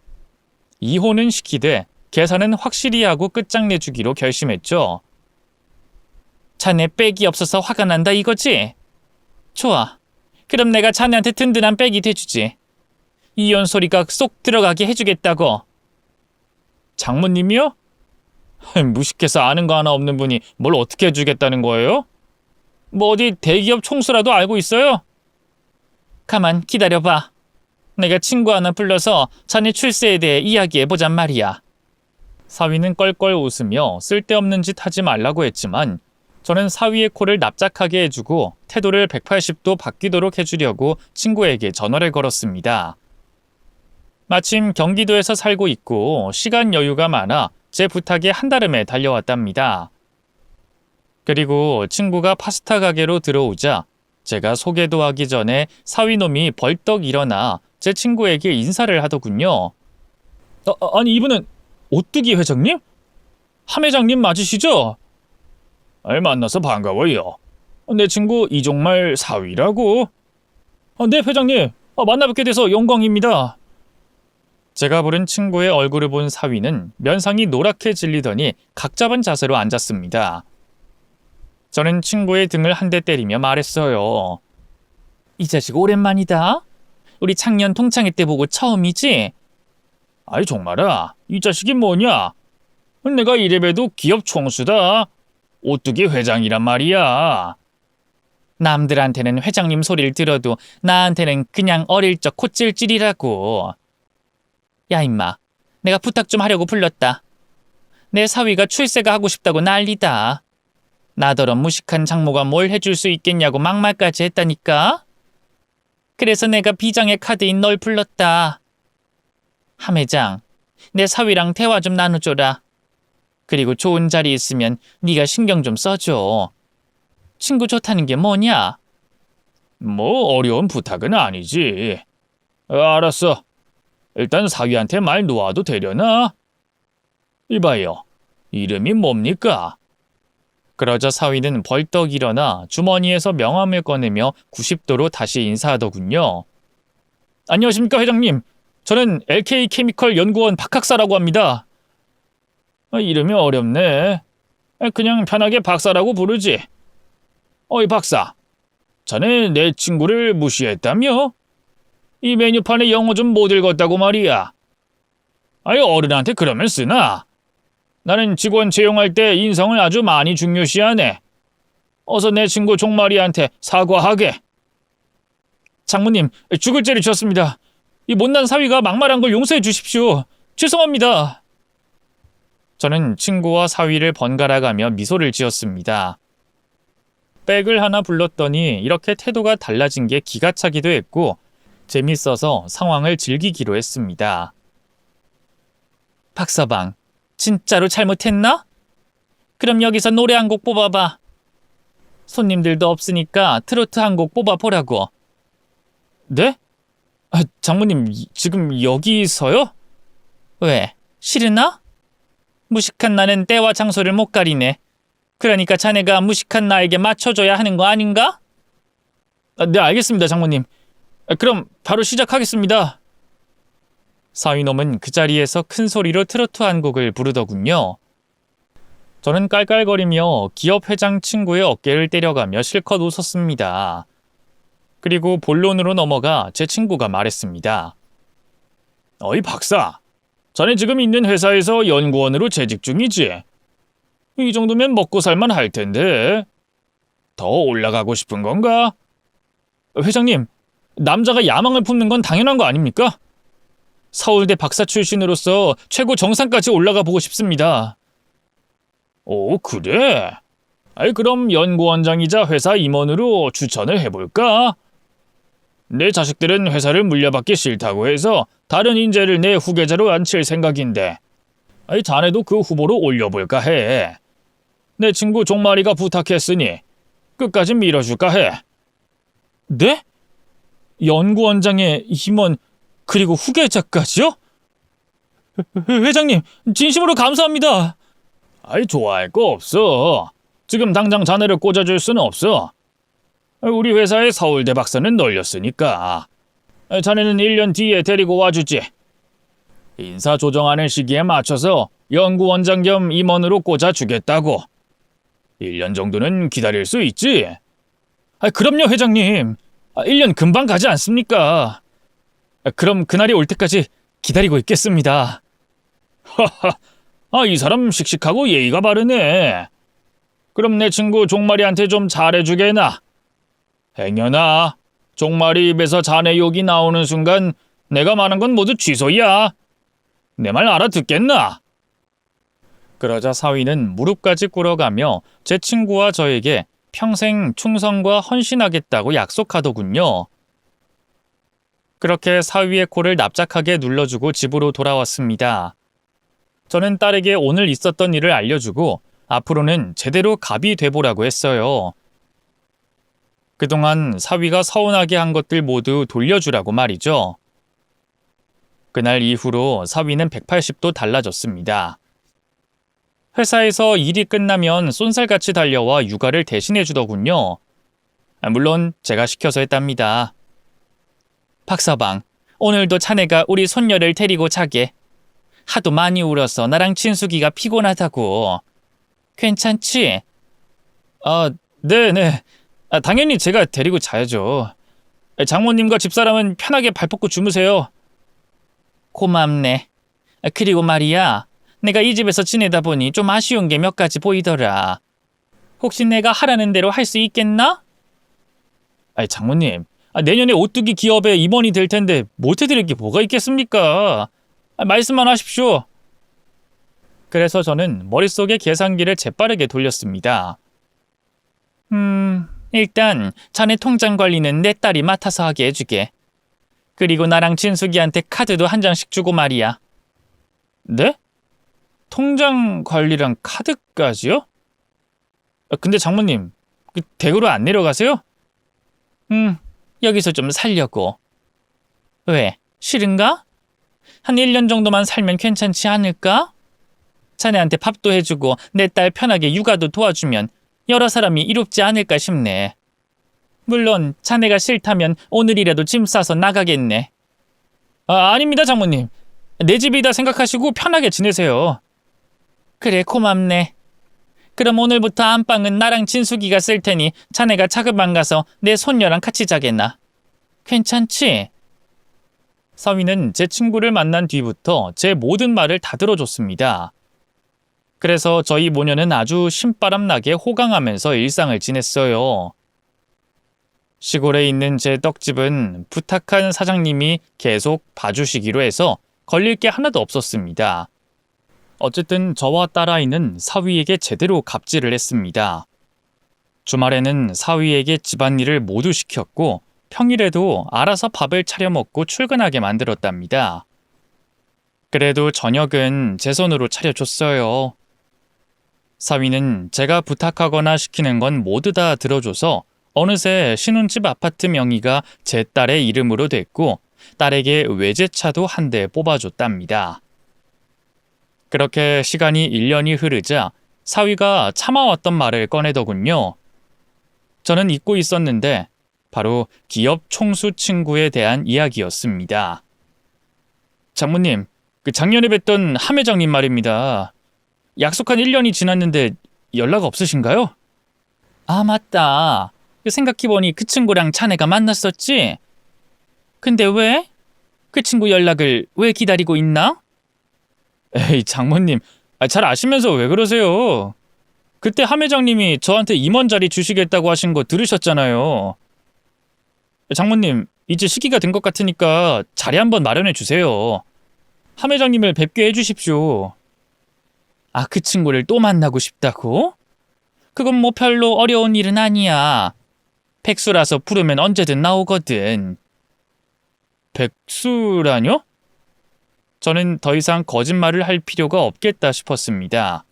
이혼은 시키되 계산은 확실히 하고 끝장내주기로 결심했죠. 자네 백이 없어서 화가 난다 이거지? 좋아. 그럼 내가 자네한테 든든한 백이 돼주지. 이혼 소리가 쏙 들어가게 해주겠다고. 장모님이요? 무식해서 아는 거 하나 없는 분이 뭘 어떻게 해주겠다는 거예요? 뭐 어디 대기업 총수라도 알고 있어요? 가만 기다려봐. 내가 친구 하나 불러서 자네 출세에 대해 이야기해보잔 말이야. 사위는 껄껄 웃으며 쓸데없는 짓 하지 말라고 했지만 저는 사위의 코를 납작하게 해주고 태도를 180도 바뀌도록 해주려고 친구에게 전화를 걸었습니다. 마침 경기도에서 살고 있고 시간 여유가 많아 제 부탁에 한달음에 달려왔답니다. 그리고 친구가 파스타 가게로 들어오자 제가 소개도 하기 전에 사위놈이 벌떡 일어나 제 친구에게 인사를 하더군요. 아니 이분은 오뚜기 회장님? 함 회장님 맞으시죠? 만나서 반가워요. 내 친구 이종말 사위라고. 네 회장님, 만나 뵙게 돼서 영광입니다. 제가 부른 친구의 얼굴을 본 사위는 면상이 노랗게 질리더니 각 잡은 자세로 앉았습니다. 저는 친구의 등을 한 대 때리며 말했어요. 이 자식 오랜만이다. 우리 작년 동창회 때 보고 처음이지? 정말아, 이 자식이 뭐냐? 내가 이래봬도 기업 총수다. 오뚜기 회장이란 말이야. 남들한테는 회장님 소리를 들어도 나한테는 그냥 어릴 적 콧질질이라고. 야 임마, 내가 부탁 좀 하려고 불렀다. 내 사위가 출세가 하고 싶다고 난리다. 나더러 무식한 장모가 뭘 해줄 수 있겠냐고 막말까지 했다니까. 그래서 내가 비장의 카드인 널 불렀다. 함 회장, 내 사위랑 대화 좀 나눠줘라. 그리고 좋은 자리 있으면 네가 신경 좀 써줘. 친구 좋다는 게 뭐냐? 뭐 어려운 부탁은 아니지. 알았어. 일단 사위한테 말 놓아도 되려나? 이봐요. 이름이 뭡니까? 그러자 사위는 벌떡 일어나 주머니에서 명함을 꺼내며 90도로 다시 인사하더군요. 안녕하십니까 회장님. 저는 LK케미컬 연구원 박학사라고 합니다. 이름이 어렵네. 그냥 편하게 박사라고 부르지. 어이 박사. 자네 내 친구를 무시했다며? 이 메뉴판에 영어 좀 못 읽었다고 말이야. 어른한테 그러면 쓰나? 나는 직원 채용할 때 인성을 아주 많이 중요시하네. 어서 내 친구 종마리한테 사과하게. 장모님, 죽을 죄를 지었습니다. 이 못난 사위가 막말한 걸 용서해 주십시오. 죄송합니다. 저는 친구와 사위를 번갈아가며 미소를 지었습니다. 백을 하나 불렀더니 이렇게 태도가 달라진 게 기가 차기도 했고 재밌어서 상황을 즐기기로 했습니다. 박서방, 진짜로 잘못했나? 그럼 여기서 노래 한 곡 뽑아봐. 손님들도 없으니까 트로트 한 곡 뽑아보라고. 네? 장모님, 지금 여기서요? 왜? 싫으나? 무식한 나는 때와 장소를 못 가리네. 그러니까 자네가 무식한 나에게 맞춰줘야 하는 거 아닌가? 네, 알겠습니다, 장모님. 그럼 바로 시작하겠습니다. 사위놈은 그 자리에서 큰 소리로 트로트 한 곡을 부르더군요. 저는 깔깔거리며 기업 회장 친구의 어깨를 때려가며 실컷 웃었습니다. 그리고 본론으로 넘어가 제 친구가 말했습니다. 어이 박사, 자네 지금 있는 회사에서 연구원으로 재직 중이지? 이 정도면 먹고 살만 할 텐데 더 올라가고 싶은 건가? 회장님, 남자가 야망을 품는 건 당연한 거 아닙니까? 서울대 박사 출신으로서 최고 정상까지 올라가 보고 싶습니다. 오, 그래? 아이, 그럼 연구원장이자 회사 임원으로 추천을 해볼까? 내 자식들은 회사를 물려받기 싫다고 해서 다른 인재를 내 후계자로 앉힐 생각인데, 아이, 자네도 그 후보로 올려볼까 해. 내 친구 종마리가 부탁했으니 끝까지 밀어줄까 해. 네? 연구원장의 임원 그리고 후계자까지요? 회장님, 진심으로 감사합니다. 아이, 좋아할 거 없어. 지금 당장 자네를 꽂아줄 수는 없어. 우리 회사에 서울대 박사는 널렸으니까. 자네는 1년 뒤에 데리고 와주지. 인사 조정하는 시기에 맞춰서 연구원장 겸 임원으로 꽂아주겠다고. 1년 정도는 기다릴 수 있지? 그럼요, 회장님. 1년 금방 가지 않습니까? 그럼 그날이 올 때까지 기다리고 있겠습니다. 하하, 이 사람 씩씩하고 예의가 바르네. 그럼 내 친구 종마리한테 좀 잘해주게나. 행여나 종마리 입에서 자네 욕이 나오는 순간 내가 말한 건 모두 취소야. 내 말 알아듣겠나? 그러자 사위는 무릎까지 꿇어가며 제 친구와 저에게 평생 충성과 헌신하겠다고 약속하더군요. 그렇게 사위의 코를 납작하게 눌러주고 집으로 돌아왔습니다. 저는 딸에게 오늘 있었던 일을 알려주고 앞으로는 제대로 갑이 돼보라고 했어요. 그동안 사위가 서운하게 한 것들 모두 돌려주라고 말이죠. 그날 이후로 사위는 180도 달라졌습니다. 회사에서 일이 끝나면 쏜살같이 달려와 육아를 대신해 주더군요. 물론 제가 시켜서 했답니다. 박서방, 오늘도 자네가 우리 손녀를 데리고 자게. 하도 많이 울어서 나랑 친숙이가 피곤하다고. 괜찮지? 네네. 당연히 제가 데리고 자야죠. 장모님과 집사람은 편하게 발 뻗고 주무세요. 고맙네. 그리고 말이야, 내가 이 집에서 지내다 보니 좀 아쉬운 게 몇 가지 보이더라. 혹시 내가 하라는 대로 할 수 있겠나? 장모님, 내년에 오뚜기 기업의 임원이 될 텐데 못 해드릴 게 뭐가 있겠습니까? 말씀만 하십시오. 그래서 저는 머릿속의 계산기를 재빠르게 돌렸습니다. 일단 자네 통장 관리는 내 딸이 맡아서 하게 해주게. 그리고 나랑 진숙이한테 카드도 한 장씩 주고 말이야. 네? 통장 관리랑 카드까지요? 근데 장모님, 댁으로 안 내려가세요? 여기서 좀 살려고. 왜? 싫은가? 한 1년 정도만 살면 괜찮지 않을까? 자네한테 밥도 해주고 내 딸 편하게 육아도 도와주면 여러 사람이 이롭지 않을까 싶네. 물론 자네가 싫다면 오늘이라도 짐 싸서 나가겠네. 아닙니다, 장모님. 내 집이다 생각하시고 편하게 지내세요. 그래, 고맙네. 그럼 오늘부터 안방은 나랑 진숙이가 쓸 테니 자네가 작업방 가서 내 손녀랑 같이 자겠나? 괜찮지? 서위는 제 친구를 만난 뒤부터 제 모든 말을 다 들어줬습니다. 그래서 저희 모녀는 아주 신바람나게 호강하면서 일상을 지냈어요. 시골에 있는 제 떡집은 부탁한 사장님이 계속 봐주시기로 해서 걸릴 게 하나도 없었습니다. 어쨌든 저와 딸아이는 사위에게 제대로 갑질을 했습니다. 주말에는 사위에게 집안일을 모두 시켰고 평일에도 알아서 밥을 차려 먹고 출근하게 만들었답니다. 그래도 저녁은 제 손으로 차려줬어요. 사위는 제가 부탁하거나 시키는 건 모두 다 들어줘서 어느새 신혼집 아파트 명의가 제 딸의 이름으로 됐고 딸에게 외제차도 한 대 뽑아줬답니다. 그렇게 시간이 1년이 흐르자 사위가 참아왔던 말을 꺼내더군요. 저는 잊고 있었는데 바로 기업 총수 친구에 대한 이야기였습니다. 장모님, 작년에 뵀던 함 회장님 말입니다. 약속한 1년이 지났는데 연락 없으신가요? 아, 맞다. 생각해보니 그 친구랑 자네가 만났었지? 근데 왜? 그 친구 연락을 왜 기다리고 있나? 에이, 장모님, 잘 아시면서 왜 그러세요? 그때 함 회장님이 저한테 임원 자리 주시겠다고 하신 거 들으셨잖아요. 장모님, 이제 시기가 된 것 같으니까 자리 한번 마련해 주세요. 함 회장님을 뵙게 해주십시오. 아, 그 친구를 또 만나고 싶다고? 그건 뭐 별로 어려운 일은 아니야. 백수라서 부르면 언제든 나오거든. 백수라뇨? 저는 더 이상 거짓말을 할 필요가 없겠다 싶었습니다.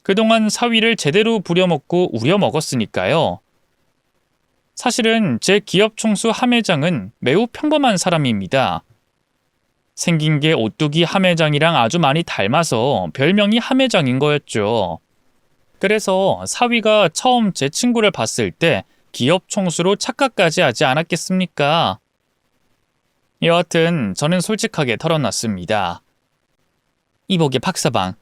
그동안 사위를 제대로 부려먹고 우려먹었으니까요. 사실은 제 기업 총수 함 회장은 매우 평범한 사람입니다. 생긴 게 오뚜기 함 회장이랑 아주 많이 닮아서 별명이 함 회장인 거였죠. 그래서 사위가 처음 제 친구를 봤을 때 기업 총수로 착각까지 하지 않았겠습니까? 여하튼 저는 솔직하게 털어놨습니다. 이보게 박서방,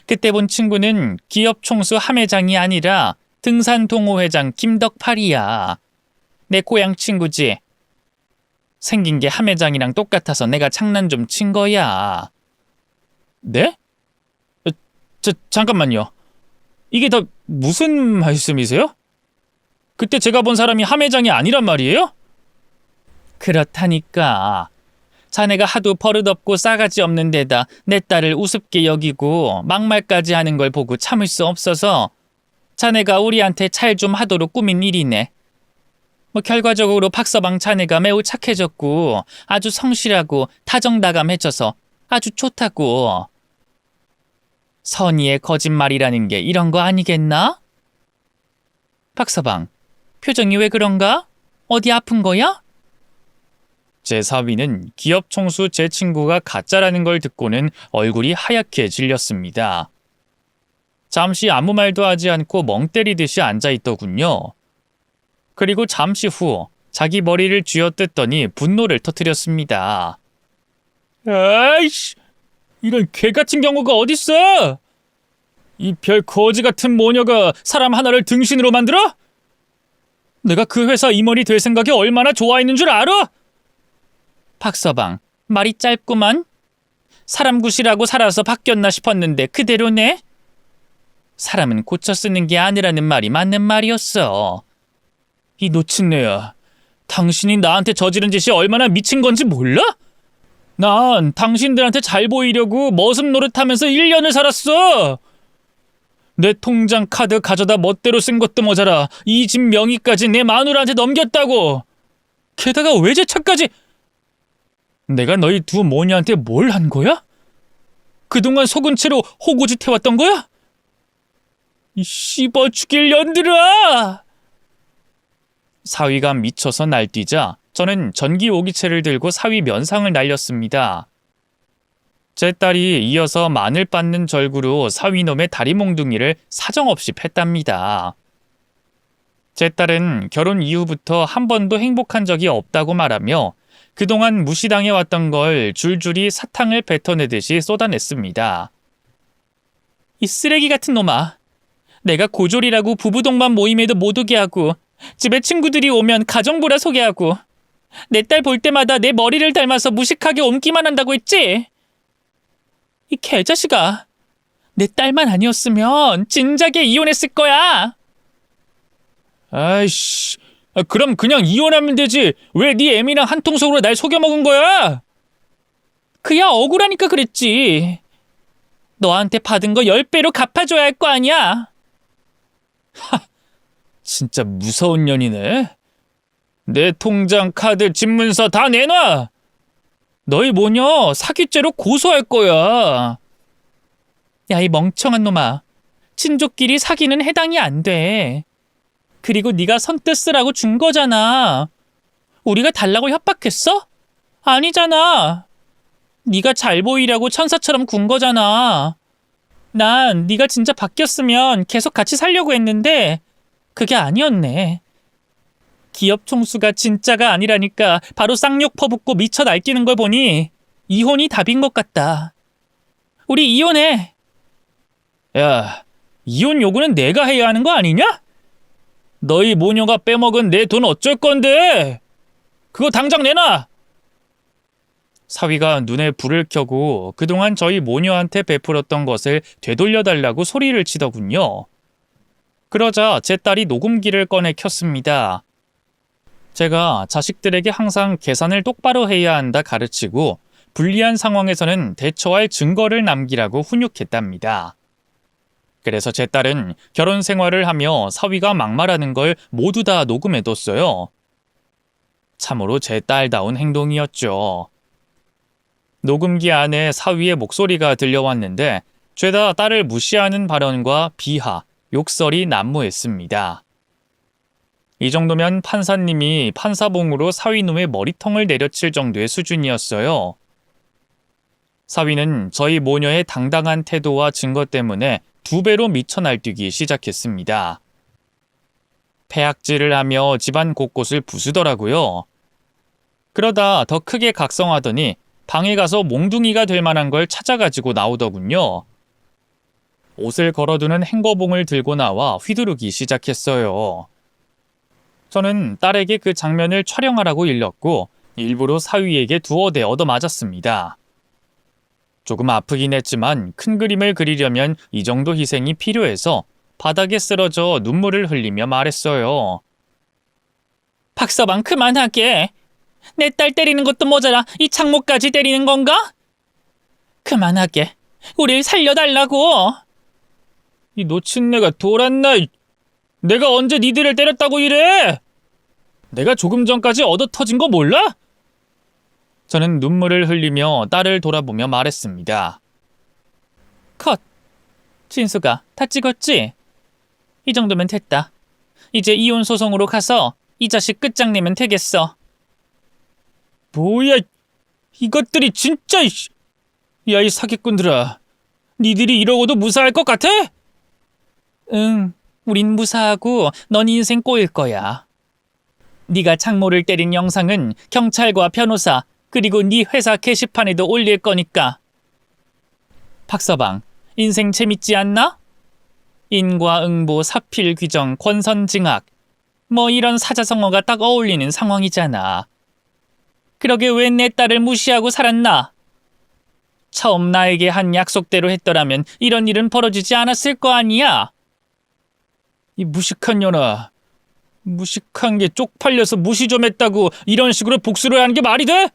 그때 본 친구는 기업 총수 함 회장이 아니라 등산 동호 회장 김덕팔이야. 내 고향 친구지. 생긴 게 함 회장이랑 똑같아서 내가 장난 좀 친 거야. 네? 잠깐만요. 이게 다 무슨 말씀이세요? 그때 제가 본 사람이 함 회장이 아니란 말이에요? 그렇다니까. 자네가 하도 버릇없고 싸가지 없는 데다 내 딸을 우습게 여기고 막말까지 하는 걸 보고 참을 수 없어서 자네가 우리한테 잘 좀 하도록 꾸민 일이네. 뭐 결과적으로 박서방 자네가 매우 착해졌고 아주 성실하고 다정다감해져서 아주 좋다고. 선의의 거짓말이라는 게 이런 거 아니겠나? 박서방, 표정이 왜 그런가? 어디 아픈 거야? 제 사위는 기업 총수 제 친구가 가짜라는 걸 듣고는 얼굴이 하얗게 질렸습니다. 잠시 아무 말도 하지 않고 멍 때리듯이 앉아있더군요. 그리고 잠시 후 자기 머리를 쥐어뜯더니 분노를 터뜨렸습니다. 아이씨! 이런 개같은 경우가 어딨어! 이 별 거지 같은 모녀가 사람 하나를 등신으로 만들어? 내가 그 회사 임원이 될 생각에 얼마나 좋아했는 줄 알아? 박서방, 말이 짧구만. 사람 굿이라고 살아서 바뀌었나 싶었는데 그대로네. 사람은 고쳐 쓰는 게 아니라는 말이 맞는 말이었어. 이 노친네야, 당신이 나한테 저지른 짓이 얼마나 미친 건지 몰라? 난 당신들한테 잘 보이려고 머슴 노릇하면서 1년을 살았어. 내 통장 카드 가져다 멋대로 쓴 것도 모자라 이 집 명의까지 내 마누라한테 넘겼다고. 게다가 외제차까지. 내가 너희 두 모녀한테 뭘 한 거야? 그동안 속은 채로 호구짓 해왔던 거야? 이 씹어 죽일 년들아! 사위가 미쳐서 날뛰자 저는 전기 오기채를 들고 사위 면상을 날렸습니다. 제 딸이 이어서 마늘 빻는 절구로 사위놈의 다리 몽둥이를 사정없이 팼답니다. 제 딸은 결혼 이후부터 한 번도 행복한 적이 없다고 말하며 그동안 무시당해왔던 걸 줄줄이 사탕을 뱉어내듯이 쏟아냈습니다. 이 쓰레기 같은 놈아. 내가 고졸이라고 부부동반 모임에도 못 오게 하고 집에 친구들이 오면 가정부라 소개하고 내 딸 볼 때마다 내 머리를 닮아서 무식하게 옮기만 한다고 했지? 이 개자식아. 내 딸만 아니었으면 진작에 이혼했을 거야. 아이씨, 그럼 그냥 이혼하면 되지. 왜 네 애미랑 한 통속으로 날 속여먹은 거야? 그야 억울하니까 그랬지. 너한테 받은 거 10배로 갚아줘야 할 거 아니야. 진짜 무서운 년이네. 내 통장, 카드, 집문서 다 내놔. 너희 모녀 사기죄로 고소할 거야. 야, 이 멍청한 놈아. 친족끼리 사기는 해당이 안 돼. 그리고 네가 선뜻 쓰라고 준 거잖아. 우리가 달라고 협박했어? 아니잖아. 네가 잘 보이려고 천사처럼 군 거잖아. 난 네가 진짜 바뀌었으면 계속 같이 살려고 했는데 그게 아니었네. 기업 총수가 진짜가 아니라니까 바로 쌍욕 퍼붓고 미쳐 날뛰는 걸 보니 이혼이 답인 것 같다. 우리 이혼해. 야, 이혼 요구는 내가 해야 하는 거 아니냐? 너희 모녀가 빼먹은 내 돈 어쩔 건데? 그거 당장 내놔! 사위가 눈에 불을 켜고 그동안 저희 모녀한테 베풀었던 것을 되돌려달라고 소리를 치더군요. 그러자 제 딸이 녹음기를 꺼내 켰습니다. 제가 자식들에게 항상 계산을 똑바로 해야 한다 가르치고 불리한 상황에서는 대처할 증거를 남기라고 훈육했답니다. 그래서 제 딸은 결혼 생활을 하며 사위가 막말하는 걸 모두 다 녹음해뒀어요. 참으로 제 딸다운 행동이었죠. 녹음기 안에 사위의 목소리가 들려왔는데 죄다 딸을 무시하는 발언과 비하, 욕설이 난무했습니다. 이 정도면 판사님이 판사봉으로 사위놈의 머리통을 내려칠 정도의 수준이었어요. 사위는 저희 모녀의 당당한 태도와 증거 때문에 2배로 미쳐 날뛰기 시작했습니다. 폐악질을 하며 집안 곳곳을 부수더라고요. 그러다 더 크게 각성하더니 방에 가서 몽둥이가 될 만한 걸 찾아가지고 나오더군요. 옷을 걸어두는 행거봉을 들고 나와 휘두르기 시작했어요. 저는 딸에게 그 장면을 촬영하라고 일렀고 일부러 사위에게 두어 대 얻어맞았습니다. 조금 아프긴 했지만 큰 그림을 그리려면 이 정도 희생이 필요해서 바닥에 쓰러져 눈물을 흘리며 말했어요. 박서방 그만하게. 내 딸 때리는 것도 모자라 이 장모까지 때리는 건가? 그만하게. 우릴 살려달라고. 이 노친네가 돌았나? 내가 언제 니들을 때렸다고 이래? 내가 조금 전까지 얻어 터진 거 몰라? 저는 눈물을 흘리며 딸을 돌아보며 말했습니다. 컷. 진수가 다 찍었지? 이 정도면 됐다. 이제 이혼 소송으로 가서 이 자식 끝장내면 되겠어. 뭐야, 이것들이 진짜. 야, 이 사기꾼들아. 니들이 이러고도 무사할 것 같아? 응, 우린 무사하고 넌 인생 꼬일 거야. 네가 장모를 때린 영상은 경찰과 변호사 그리고 네 회사 게시판에도 올릴 거니까. 박서방, 인생 재밌지 않나? 인과응보, 사필 규정, 권선징악 뭐 이런 사자성어가 딱 어울리는 상황이잖아. 그러게 왜 내 딸을 무시하고 살았나? 처음 나에게 한 약속대로 했더라면 이런 일은 벌어지지 않았을 거 아니야? 이 무식한 년아. 무식한 게 쪽팔려서 무시 좀 했다고 이런 식으로 복수를 하는 게 말이 돼?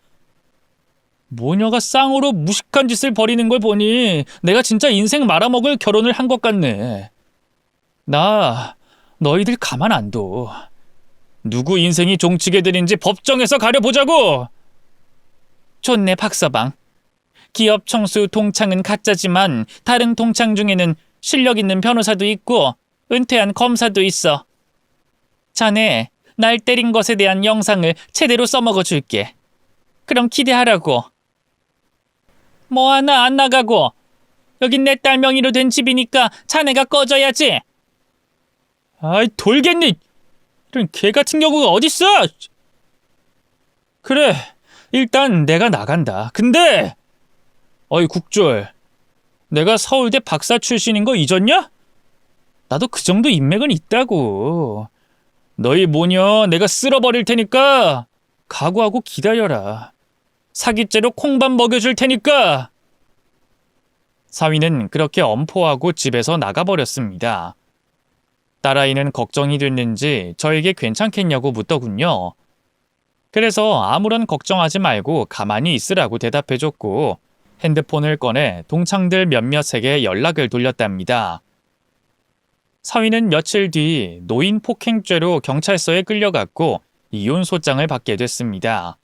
모녀가 쌍으로 무식한 짓을 벌이는 걸 보니 내가 진짜 인생 말아먹을 결혼을 한 것 같네. 나 너희들 가만 안 둬. 누구 인생이 종치게 되는지 법정에서 가려보자고. 좋네 박서방. 기업 청수 동창은 가짜지만 다른 동창 중에는 실력 있는 변호사도 있고 은퇴한 검사도 있어. 자네 날 때린 것에 대한 영상을 제대로 써먹어 줄게. 그럼 기대하라고. 뭐 하나 안 나가고. 여긴 내 딸 명의로 된 집이니까 자네가 꺼져야지. 아이 돌겠니. 이런 개 같은 경우가 어딨어. 그래, 일단 내가 나간다. 근데 어이 국졸, 내가 서울대 박사 출신인 거 잊었냐? 나도 그 정도 인맥은 있다고. 너희 모녀 내가 쓸어버릴 테니까 각오하고 기다려라. 사기죄로 콩밥 먹여줄 테니까. 사위는 그렇게 엄포하고 집에서 나가버렸습니다. 딸아이는 걱정이 됐는지 저에게 괜찮겠냐고 묻더군요. 그래서 아무런 걱정하지 말고 가만히 있으라고 대답해줬고 핸드폰을 꺼내 동창들 몇몇에게 연락을 돌렸답니다. 사위는 며칠 뒤 노인 폭행죄로 경찰서에 끌려갔고 이혼 소장을 받게 됐습니다.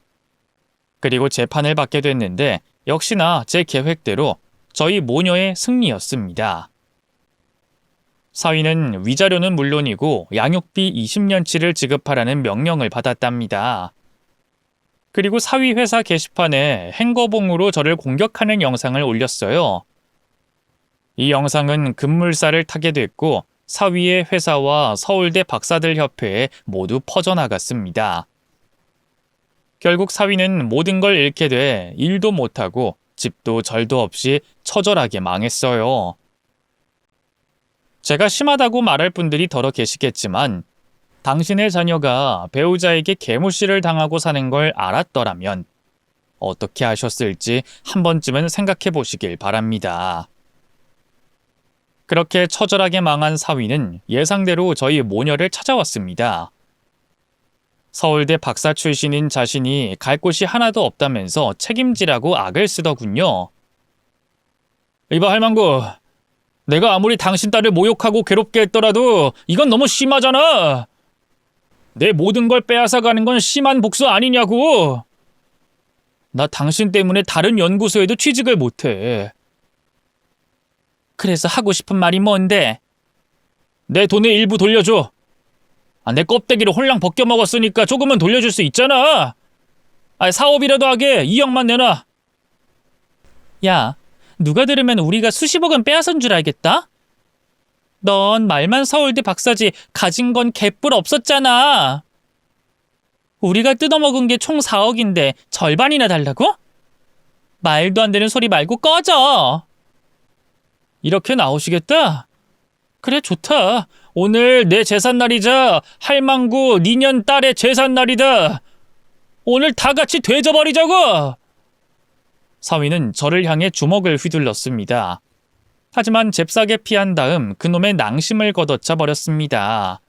그리고 재판을 받게 됐는데 역시나 제 계획대로 저희 모녀의 승리였습니다. 사위는 위자료는 물론이고 양육비 20년치를 지급하라는 명령을 받았답니다. 그리고 사위 회사 게시판에 행거봉으로 저를 공격하는 영상을 올렸어요. 이 영상은 급물살을 타게 됐고 사위의 회사와 서울대 박사들 협회에 모두 퍼져나갔습니다. 결국 사위는 모든 걸 잃게 돼 일도 못하고 집도 절도 없이 처절하게 망했어요. 제가 심하다고 말할 분들이 더러 계시겠지만 당신의 자녀가 배우자에게 개무시를 당하고 사는 걸 알았더라면 어떻게 하셨을지 한 번쯤은 생각해 보시길 바랍니다. 그렇게 처절하게 망한 사위는 예상대로 저희 모녀를 찾아왔습니다. 서울대 박사 출신인 자신이 갈 곳이 하나도 없다면서 책임지라고 악을 쓰더군요. 이봐 할망구, 내가 아무리 당신 딸을 모욕하고 괴롭게 했더라도 이건 너무 심하잖아. 내 모든 걸 빼앗아 가는 건 심한 복수 아니냐고. 나 당신 때문에 다른 연구소에도 취직을 못해. 그래서 하고 싶은 말이 뭔데? 내 돈의 일부 돌려줘. 내 껍데기를 홀랑 벗겨 먹었으니까 조금은 돌려줄 수 있잖아. 사업이라도 하게 2억만 내놔. 야, 누가 들으면 우리가 수십억은 빼앗은 줄 알겠다? 넌 말만 서울대 박사지 가진 건 개뿔 없었잖아. 우리가 뜯어먹은 게 총 4억인데 절반이나 달라고? 말도 안 되는 소리 말고 꺼져. 이렇게 나오시겠다? 그래, 좋다. 오늘 내 제삿날이자 할망구 니년 딸의 제삿날이다. 오늘 다 같이 되져버리자고. 사위는 저를 향해 주먹을 휘둘렀습니다. 하지만 잽싸게 피한 다음 그놈의 낭심을 걷어차 버렸습니다.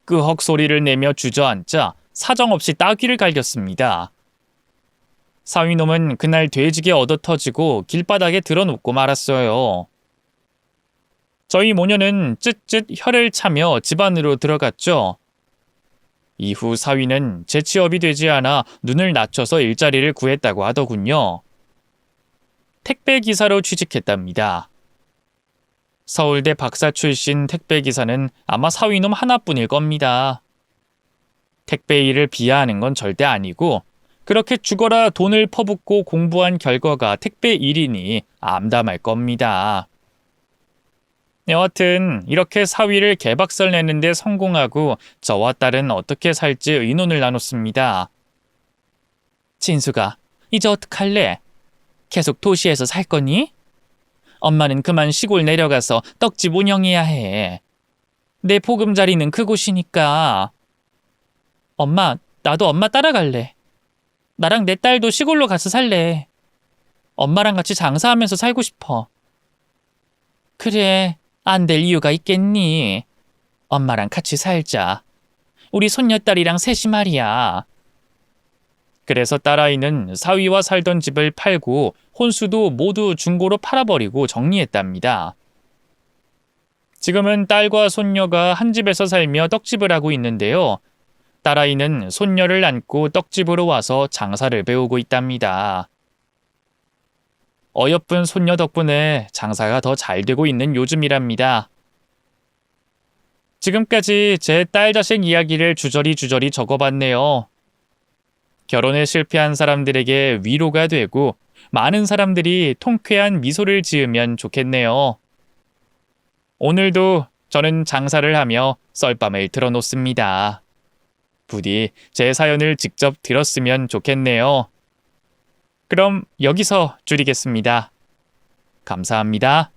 끄헉 소리를 내며 주저앉자 사정없이 따귀를 갈겼습니다. 사위놈은 그날 돼지게 얻어터지고 길바닥에 드러눕고 말았어요. 저희 모녀는 쯧쯧 혀를 차며 집 안으로 들어갔죠. 이후 사위는 재취업이 되지 않아 눈을 낮춰서 일자리를 구했다고 하더군요. 택배기사로 취직했답니다. 서울대 박사 출신 택배기사는 아마 사위놈 하나뿐일 겁니다. 택배 일을 비하하는 건 절대 아니고 그렇게 죽어라 돈을 퍼붓고 공부한 결과가 택배 일이니 암담할 겁니다. 여하튼 이렇게 사위를 개박살 내는데 성공하고 저와 딸은 어떻게 살지 의논을 나눴습니다. 진수가, 이제 어떡할래? 계속 도시에서 살 거니? 엄마는 그만 시골 내려가서 떡집 운영해야 해. 내 보금자리는 그곳이니까. 엄마, 나도 엄마 따라갈래. 나랑 내 딸도 시골로 가서 살래. 엄마랑 같이 장사하면서 살고 싶어. 그래, 안 될 이유가 있겠니? 엄마랑 같이 살자. 우리 손녀딸이랑 셋이 말이야. 그래서 딸아이는 사위와 살던 집을 팔고 혼수도 모두 중고로 팔아버리고 정리했답니다. 지금은 딸과 손녀가 한 집에서 살며 떡집을 하고 있는데요. 딸아이는 손녀를 안고 떡집으로 와서 장사를 배우고 있답니다. 어여쁜 손녀 덕분에 장사가 더 잘 되고 있는 요즘이랍니다. 지금까지 제 딸 자식 이야기를 주저리 적어봤네요. 결혼에 실패한 사람들에게 위로가 되고 많은 사람들이 통쾌한 미소를 지으면 좋겠네요. 오늘도 저는 장사를 하며 썰밤을 틀어놓습니다. 부디 제 사연을 직접 들었으면 좋겠네요. 그럼 여기서 줄이겠습니다. 감사합니다.